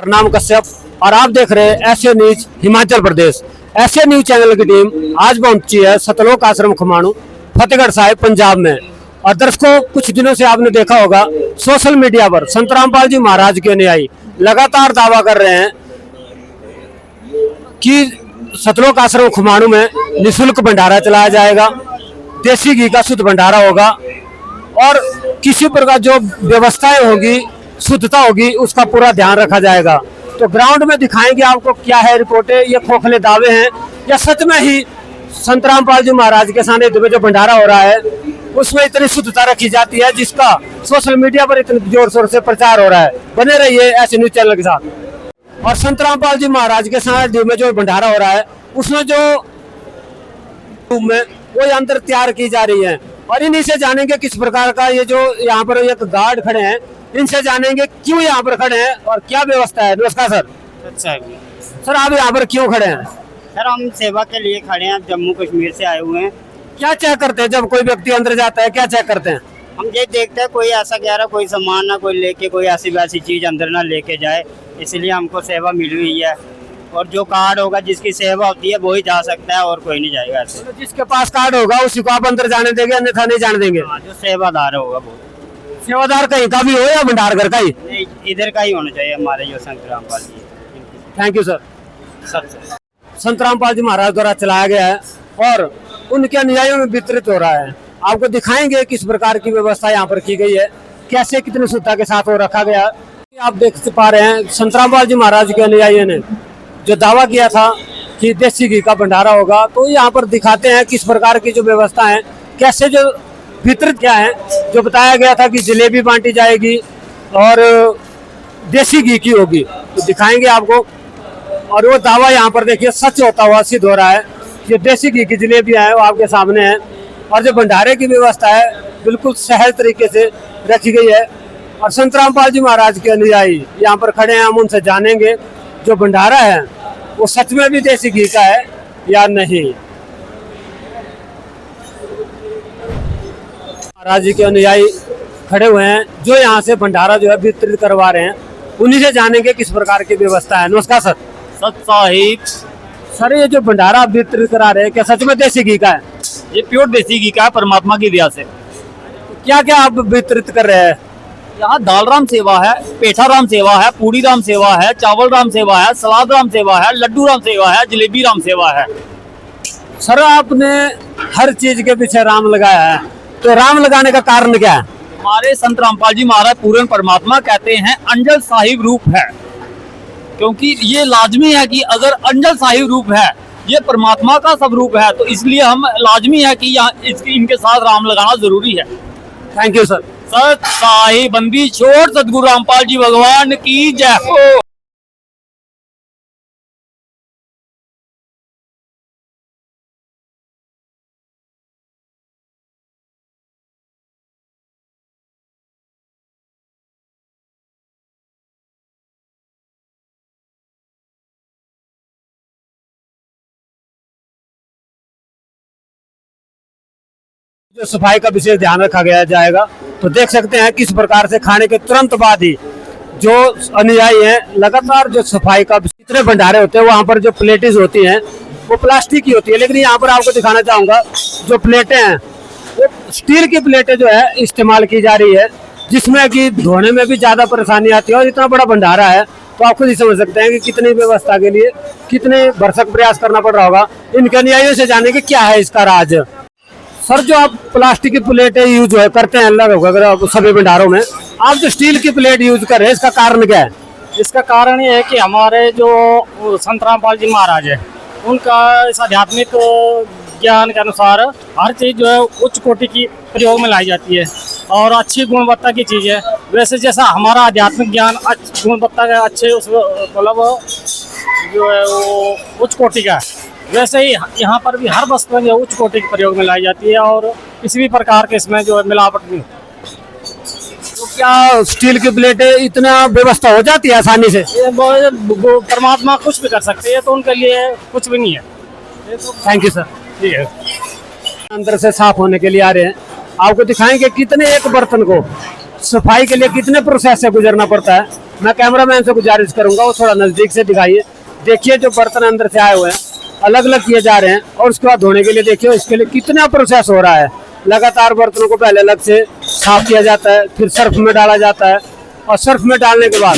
नाम कश्यप और आप देख रहे हैं S A news Himachal Pradesh. S A news channel की टीम आज पहुंची है सतलोक आश्रम खमाणु फतेहगढ़ साहिब पंजाब में। और दर्शकों, कुछ दिनों से आपने देखा होगा सोशल मीडिया पर संत रामपाल जी महाराज के अनुयायी लगातार दावा कर रहे हैं कि सतलोक आश्रम खमाणु में निःशुल्क भंडारा चलाया जाएगा, देसी घी का शुद्ध भंडारा होगा और किसी प्रकार जो व्यवस्थाएं होगी, शुद्धता होगी, उसका पूरा ध्यान रखा जाएगा। तो ग्राउंड में दिखाएंगे आपको क्या है रिपोर्टें, ये खोखले दावे हैं या सच में ही संत रामपाल जी महाराज के सानिध्य में जो भंडारा हो रहा है उसमें इतनी शुद्धता रखी जाती है जिसका सोशल मीडिया पर इतने जोर शोर से प्रचार हो रहा है। बने रहिए ऐसे न्यूज चैनल के साथ। और संत रामपाल जी महाराज के सानिध्य में जो भंडारा हो रहा है उसमें जो वो यंत्र तैयार की जा रही है और इन्हीं से जानेंगे किस प्रकार का ये जो यहाँ पर एक गार्ड खड़े हैं, इनसे जानेंगे क्यों यहाँ पर खड़े हैं और क्या व्यवस्था है। नमस्कार सर। अच्छा सर, आप यहाँ पर क्यों खड़े हैं? सर, हम सेवा के लिए खड़े हैं, जम्मू कश्मीर से आए हुए हैं। क्या चेक करते हैं जब कोई व्यक्ति अंदर जाता है, क्या चेक करते हैं? हम ये देखते हैं कोई ऐसा कह रहा, कोई सामान ना कोई लेके, कोई ऐसी वैसी चीज अंदर ना लेके जाए, इसलिए हमको सेवा मिली हुई है। और जो कार्ड होगा, जिसकी सेवा होती है वही जा सकता है और कोई नहीं जाएगा ऐसे। तो जिसके पास कार्ड होगा उसी को आप अंदर जाने देंगे, अन्यथा नहीं जाने देंगे? जो सेवादार होगा वो। सेवादार कहीं का भी हो या भंडार घर का ही? नहीं, इधर का ही होना चाहिए हमारे जो Sant Rampal ji. Thank you sir. सबसे संत रामपाल जी महाराज द्वारा चलाया गया है और उनके अनुयायियों में वितरित हो रहा है। आपको दिखाएंगे किस प्रकार की व्यवस्था यहाँ पर की गई है, कैसे कितनी शुद्धता के साथ वो रखा गया। आप देख पा रहे हैं संत रामपाल जी महाराज के अनुयायियों ने जो दावा किया था कि देसी घी का भंडारा होगा, तो यहाँ पर दिखाते हैं किस प्रकार की जो व्यवस्था है, कैसे जो वितरित क्या है। जो बताया गया था कि जलेबी बांटी जाएगी और देसी घी की होगी, तो दिखाएंगे आपको। और वो दावा यहाँ पर देखिए सच होता हुआ सिद्ध हो रहा है। ये देसी घी की जलेबियाँ हैं वो आपके सामने है और जो भंडारे की व्यवस्था है बिल्कुल सहज तरीके से रखी गई है। और संत रामपाल जी महाराज के अनुयायी यहाँ पर खड़े हैं, हम उनसे जानेंगे जो भंडारा है वो सच में भी देसी घी का है या नहीं। महाराज जी के अनुयायी खड़े हुए हैं जो यहाँ से भंडारा जो है वितरित करवा रहे हैं, उन्हीं से जानेंगे किस प्रकार की व्यवस्था है। नमस्कार सर। सत साहिब। सर, ये जो भंडारा वितरित करा रहे हैं क्या सच में देसी घी का है? ये प्योर देसी घी का है, परमात्मा की दया से। क्या क्या आप वितरित कर रहे हैं? यहाँ दाल राम सेवा है, पेठा राम सेवा है, पूड़ी राम सेवा है, चावल राम सेवा है, सलाद राम सेवा है, लड्डू राम सेवा है, जलेबी राम सेवा है। सर, आपने हर चीज के पीछे राम लगाया है, तो राम लगाने का कारण क्या है? हमारे संत रामपाल जी महाराज पूर्ण परमात्मा कहते हैं, अंजल साहिब रूप है। क्योंकि ये लाजमी है कि अगर अंजल साहिब रूप है, ये परमात्मा का सब रूप है, तो इसलिए हम लाजमी है कि यहाँ इनके साथ राम लगाना जरूरी है। Thank you sir. सत साहिब बंदी छोड़ सतगुरु रामपाल जी भगवान की जय हो। जो सफाई का विशेष ध्यान रखा गया जाएगा, तो देख सकते हैं किस प्रकार से खाने के तुरंत बाद ही जो अनुयायी हैं लगातार जो सफाई का इतने भंडारे होते हैं, वहाँ पर जो प्लेटें होती हैं वो प्लास्टिक की होती है, लेकिन यहाँ पर आपको दिखाना चाहूँगा जो प्लेटें हैं वो स्टील की प्लेटें जो है इस्तेमाल की जा रही है, जिसमें कि धोने में भी ज़्यादा परेशानी आती है। और इतना बड़ा भंडारा है तो आप खुद ही समझ सकते हैं कि कितनी व्यवस्था के लिए कितने भरसक प्रयास करना पड़ रहा होगा। इनके अनुयायियों से जाने की क्या है इसका राज। सर, जो आप प्लास्टिक की प्लेटें यूज करते हैं लगभग सभी भंडारों में, आप जो स्टील की प्लेट यूज कर रहे हैं, इसका कारण क्या है? इसका कारण ये है कि हमारे जो संत रामपाल जी महाराज है, उनका इस आध्यात्मिक ज्ञान के अनुसार हर चीज़ जो है उच्च कोटि की प्रयोग में लाई जाती है और अच्छी गुणवत्ता की चीज़ है। वैसे जैसा हमारा आध्यात्मिक ज्ञान गुणवत्ता का अच्छे उस मतलब जो है वो उच्च कोटि का है, वैसे ही यहाँ पर भी हर वस्तु जो उच्च कोटि के प्रयोग में लाई जाती है और किसी भी प्रकार के इसमें जो है मिलावट नहीं। तो क्या स्टील की प्लेटें इतना व्यवस्था हो जाती है आसानी से? परमात्मा कुछ भी कर सकते हैं, तो उनके लिए कुछ भी नहीं है। Thank you sir. ठीक है। अंदर से साफ होने के लिए आ रहे हैं, आपको दिखाएंगे कितने एक बर्तन को सफाई के लिए कितने प्रोसेस से गुजरना पड़ता है। मैं कैमरामैन से गुजारिश करूंगा वो थोड़ा नजदीक से दिखाइए। देखिए जो बर्तन अंदर से आए हुए हैं अलग अलग किए जा रहे हैं और उसके बाद धोने के लिए देखिए इसके लिए कितना प्रोसेस हो रहा है। लगातार बर्तनों को पहले अलग से साफ किया जाता है, फिर सर्फ में डाला जाता है और सर्फ में डालने के बाद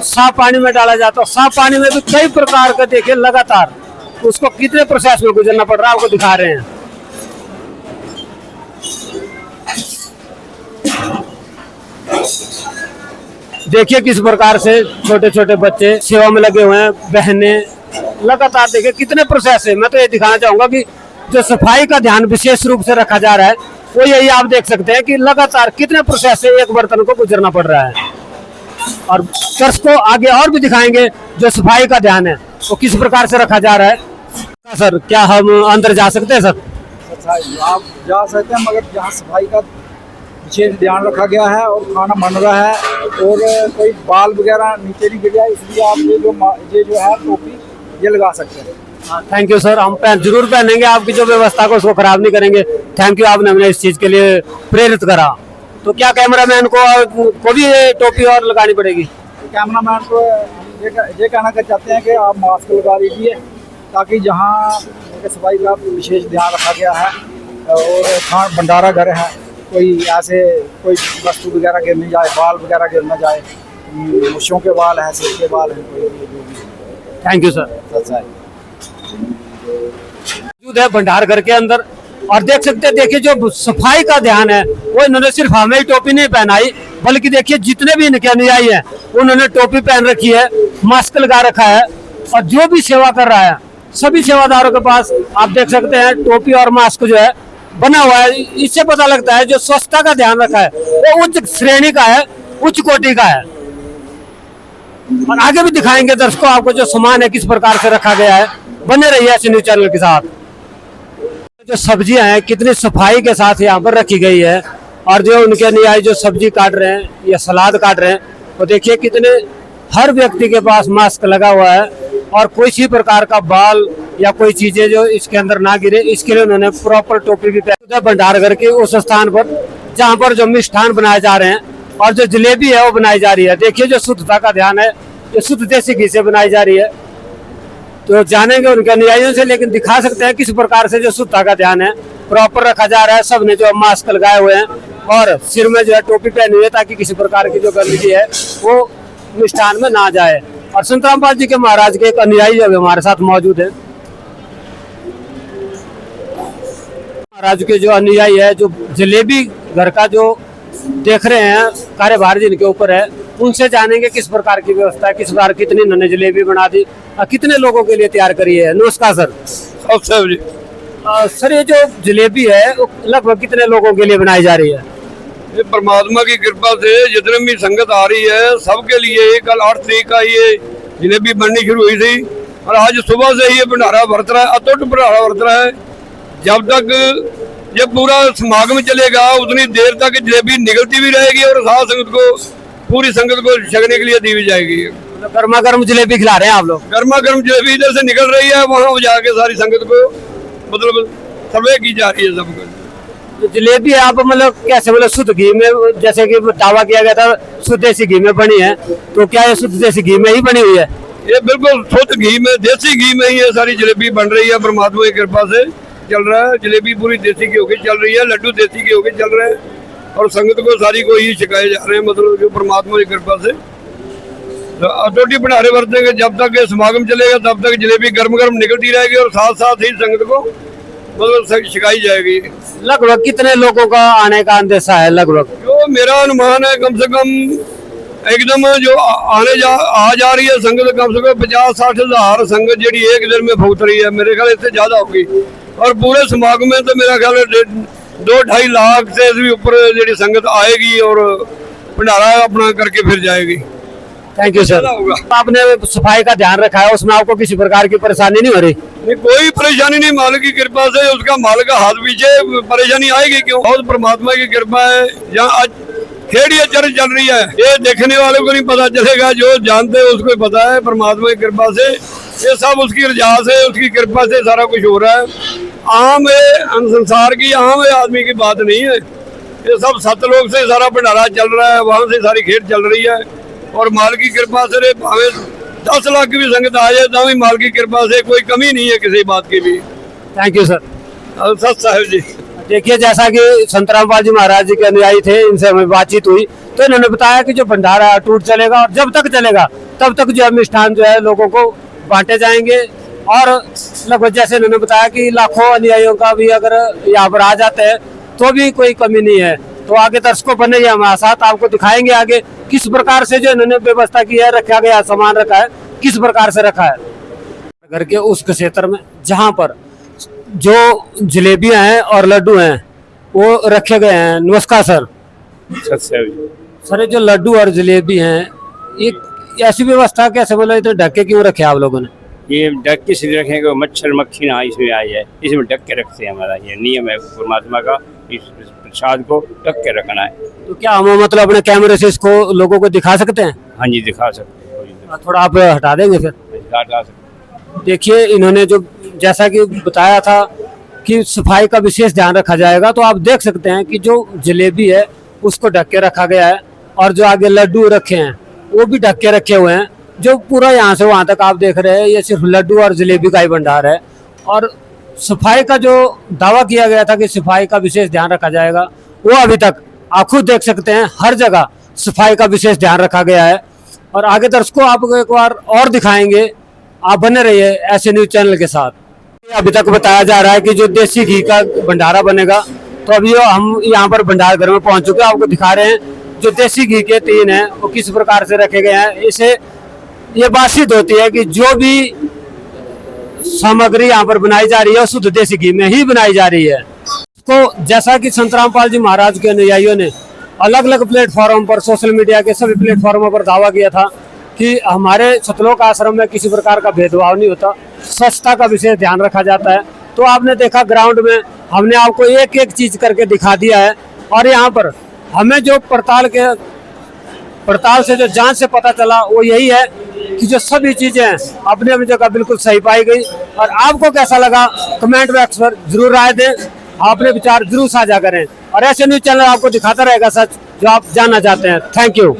साफ पानी में डाला जाता है। साफ पानी में भी कई प्रकार का देखिए लगातार उसको कितने प्रोसेस में गुजरना पड़ रहा है आपको दिखा रहे हैं। देखिए किस प्रकार से छोटे छोटे बच्चे सेवा में लगे हुए हैं, बहनें लगातार देखिए कितने प्रोसेस है। मैं तो ये दिखाना चाहूंगा कि जो सफाई का ध्यान विशेष रूप से रखा जा रहा है वो यही आप देख सकते हैं कि लगातार कितने प्रोसेस से एक बर्तन को गुजरना पड़ रहा है। और चर्च को आगे और भी दिखाएंगे जो सफाई का ध्यान है वो किस प्रकार से रखा जा रहा है। सर क्या हम अंदर जा सकते हैं सर? आप जा सकते हैं मगर जहाँ सफाई का विशेष ध्यान रखा गया है और खाना बन रहा है और कोई बाल वगैरह नीचे नहीं गिर जाए इसलिए आप ये जो है टोपी ये लगा सकते हैं। थैंक यू सर, हम जरूर पहनेंगे। आपकी जो व्यवस्था को उसको खराब नहीं करेंगे। थैंक यू, आपने हमें इस चीज के लिए प्रेरित करा। तो क्या कैमरामैन को भी ये टोपी और लगानी पड़ेगी? कैमरामैन को ये कहना चाहते हैं कि आप मास्क लगा लीजिए ताकि जहाँ सफाई का विशेष ध्यान रखा गया है और खान भंडारा घर है कोई ऐसे कोई वस्तु वगैरह गिर नहीं जाए, बाल वगैरह गिर ना जाए, मुश्कों के बाल हैं, सिर के बाल हैं, कोई जो भी। Thank you sir. अच्छा है मौजूद है भंडार घर के अंदर और देख सकते हैं देखिए जो सफाई का ध्यान है वो इन्होंने सिर्फ हमें ही टोपी नहीं पहनाई बल्कि देखिए जितने भी इनके अनुयायी हैं उन्होंने टोपी पहन रखी है, मास्क लगा रखा है और जो भी सेवा कर रहा है सभी सेवादारों के पास आप देख सकते हैं टोपी और मास्क जो है बना हुआ है। इससे पता लगता है जो स्वच्छता का ध्यान रखा है वो उच्च श्रेणी का है, उच्च कोटि का है। और आगे भी दिखाएंगे दर्शकों आपको जो सामान है किस प्रकार से रखा गया है। बने रहिए ऐसे न्यूज चैनल के साथ। जो सब्जियां हैं कितनी सफाई के साथ यहाँ पर रखी गई है और जो उनके अनुयायी जो सब्जी काट रहे हैं या सलाद काट रहे हैं वो देखिए कितने हर व्यक्ति के पास मास्क लगा हुआ है और कोई सी प्रकार का बाल या कोई चीजें जो इसके अंदर ना गिरे इसके लिए उन्होंने प्रॉपर टोपी भी पहनी है। भंडार घर के उस स्थान पर जहाँ पर जो मिष्ठान बनाए जा रहे हैं और जो जलेबी है वो बनाई जा रही है। देखिए जो शुद्धता का ध्यान है, जो शुद्ध देसी घी से बनाई जा रही है। तो जानेंगे उनके अनुयायियों से, लेकिन दिखा सकते हैं किस प्रकार से जो शुद्धता का ध्यान है प्रॉपर रखा जा रहा है। सबने जो मास्क लगाए हुए हैं और सिर में जो है टोपी पहनी हुई है ताकि किसी प्रकार की जो गंदगी है वो मिष्ठान में ना जाए। और संत रामपाल जी के महाराज के एक अनुयायी जो हमारे साथ मौजूद है, महाराज के जो अनुयायी है जो जलेबी घर का जो देख रहे हैं कार्यभार जिनके ऊपर है उनसे जानेंगे किस प्रकार की व्यवस्था है, किस प्रकार कितनी इन्होंने जलेबी बना दी और कितने लोगों के लिए तैयार करी है। नमस्कार सर। सर ये जो जलेबी है वो लगभग कितने लोगों के लिए बनाई जा रही है? ये परमात्मा की कृपा से जितने भी संगत आ रही है सबके लिए कल 8 तारीख का ये जलेबी बननी शुरू हुई थी और आज सुबह से ये भंडारा बरत रहा है, अतुट भंडारा बरत रहा है। जब तक ये पूरा समागम चलेगा उतनी देर तक जलेबी निकलती भी रहेगी और साथ संगत को पूरी संगत को छकने के लिए दी भी जाएगी। गर्मा गर्म जलेबी खिला रहे हैं आप लोग? गर्मा गर्म जलेबी इधर से निकल रही है, वहाँ जाके सारी संगत को मतलब सर्वे की जा रही है सबको। तो जलेबी आप मतलब कैसे, मतलब शुद्ध घी में, जैसे कि दावा किया गया था शुद्ध देसी घी में बनी है, तो क्या ये शुद्ध देसी घी में ही बनी हुई है? ये बिल्कुल शुद्ध घी में, देसी घी में ही ये सारी जलेबी बन रही है। परमात्मा की कृपा से चल रहा है। जलेबी पूरी देसी घी होकर चल रही है, लड्डू देसी घी होकर चल रहे हैं और संगत को सारी को ही छिकाए जा रहे हैं। मतलब जो परमात्मा की कृपा से अटोटी भंडारे बरतेंगे। जब तक ये समागम चलेगा तब तक जलेबी गर्म गर्म निकलती रहेगी और साथ साथ ही संगत को मतलब छिकाई जाएगी। लगभग कितने लोगों का आने का अंदेशा है? लगभग जो मेरा अनुमान है कम से कम एकदम जो आ जा रही है संगत कम से कम 50-60 हजार संगत जी एक दिन में भुगत रही है। मेरे ख्याल इससे ज्यादा होगी और पूरे समागम में तो मेरा ख्याल 2-2.5 लाख से भी ऊपर जी संगत आएगी और भंडारा अपना करके फिर जाएगी। Thank you sir. आपने सफाई का ध्यान रखा है, उसमें आपको किसी प्रकार की परेशानी नहीं हो रही? नहीं, कोई परेशानी नहीं। मालिक की कृपा से उसका मालिक का हाथ पीछे, परेशानी आएगी क्यों? बहुत परमात्मा की कृपा है। जहाँ आज खेड़िया चर्च चल रही है ये देखने वालों को नहीं पता चलेगा, जो जानते हैं उसको पता है। परमात्मा की कृपा से ये सब उसकी रजा से, उसकी कृपा से सारा कुछ हो रहा है। आम संसार की आम आदमी की बात नहीं है, ये सब सतलोक से सारा भंडारा चल रहा है, वहाँ से सारी खेत चल रही है। और माल की कृपा से भावे 10 लाख की भी संगत आ जाए तो भी माल की कृपा से कोई कमी नहीं है किसी बात की भी। Thank you sir. सत साहिब जी। देखिए, जैसा कि संत रामपाल जी महाराज जी के अनुयायी थे, इनसे हमें बातचीत हुई तो इन्होंने बताया कि जो भंडारा अटूट चलेगा और जब तक चलेगा तब तक जो है मिष्ठान जो है लोगों को बांटे जाएंगे। और लगभग जैसे इन्होंने बताया कि लाखों अनुयायियों का भी अगर यहाँ पर आ जाते हैं तो भी कोई कमी नहीं है। तो आगे दर्शकों बने ही हमारे साथ, आपको दिखाएंगे आगे किस प्रकार से जो इन्होंने व्यवस्था की है, रखा गया सामान रखा है, किस प्रकार से रखा है। घर के उस क्षेत्र में जहाँ पर जो जलेबियां हैं और लड्डू हैं वो रखे गए हैं। नमस्कार सर। सर, ये जो लड्डू और जलेबी हैं, ये ऐसी व्यवस्था कैसे, मतलब इतने ढक के क्यों रखे आप लोगों ने? ये ढक के इसलिए रखेंगे मच्छर मक्खी ना इसमें आ जाए, इसमें ढक के रखते हैं। हमारा ये नियम है परमात्मा का, इस प्रसाद को ढक के रखना है। तो क्या हम मतलब अपने कैमरे से इसको लोगों को दिखा सकते हैं? हाँ जी, दिखा सकते हैं। थोड़ा आप हटा देंगे फिर? दिखा सकते। देखिए, इन्होंने जो जैसा कि बताया था कि सफाई का विशेष ध्यान रखा जाएगा, तो आप देख सकते हैं कि जो जलेबी है उसको ढक के रखा गया है और जो आगे लड्डू रखे हैं वो भी ढक के रखे हुए हैं। जो पूरा यहाँ से वहाँ तक आप देख रहे हैं ये सिर्फ लड्डू और जलेबी का ही भंडार है। और सफाई का जो दावा किया गया था कि सफाई का विशेष ध्यान रखा जाएगा, वो अभी तक आप खुद देख सकते हैं हर जगह सफाई का विशेष ध्यान रखा गया है। और आगे दर्शकों आपको एक बार और दिखाएंगे, आप बने रहिए ऐसे न्यूज चैनल के साथ। अभी तक बताया जा रहा है कि जो देसी घी का भंडारा बनेगा, तो अभी हम यहाँ पर भंडार घर में पहुंच चुके हैं, आपको दिखा रहे हैं जो देसी घी के टीन है वो किस प्रकार से रखे गए हैं। इसे ये बातचीत होती है कि जो भी सामग्री यहाँ पर बनाई जा रही है शुद्ध देसी घी में ही बनाई जा रही है। तो जैसा कि संत रामपाल जी महाराज के अनुयायियों ने अलग अलग प्लेटफॉर्म पर, सोशल मीडिया के सभी प्लेटफॉर्मों पर दावा किया था कि हमारे सतलोक आश्रम में किसी प्रकार का भेदभाव नहीं होता, स्वच्छता का विशेष ध्यान रखा जाता है। तो आपने देखा ग्राउंड में हमने आपको एक एक चीज करके दिखा दिया है। और यहाँ पर हमें जो पड़ताल से जो जांच से पता चला वो यही है कि जो सभी चीजें अपनी अपनी जगह बिल्कुल सही पाई गई। और आपको कैसा लगा कमेंट बॉक्स पर जरूर राय दें, अपने विचार जरूर साझा करें। और ऐसे न्यूज चैनल आपको दिखाता रहेगा सच जो आप जानना चाहते हैं। Thank you.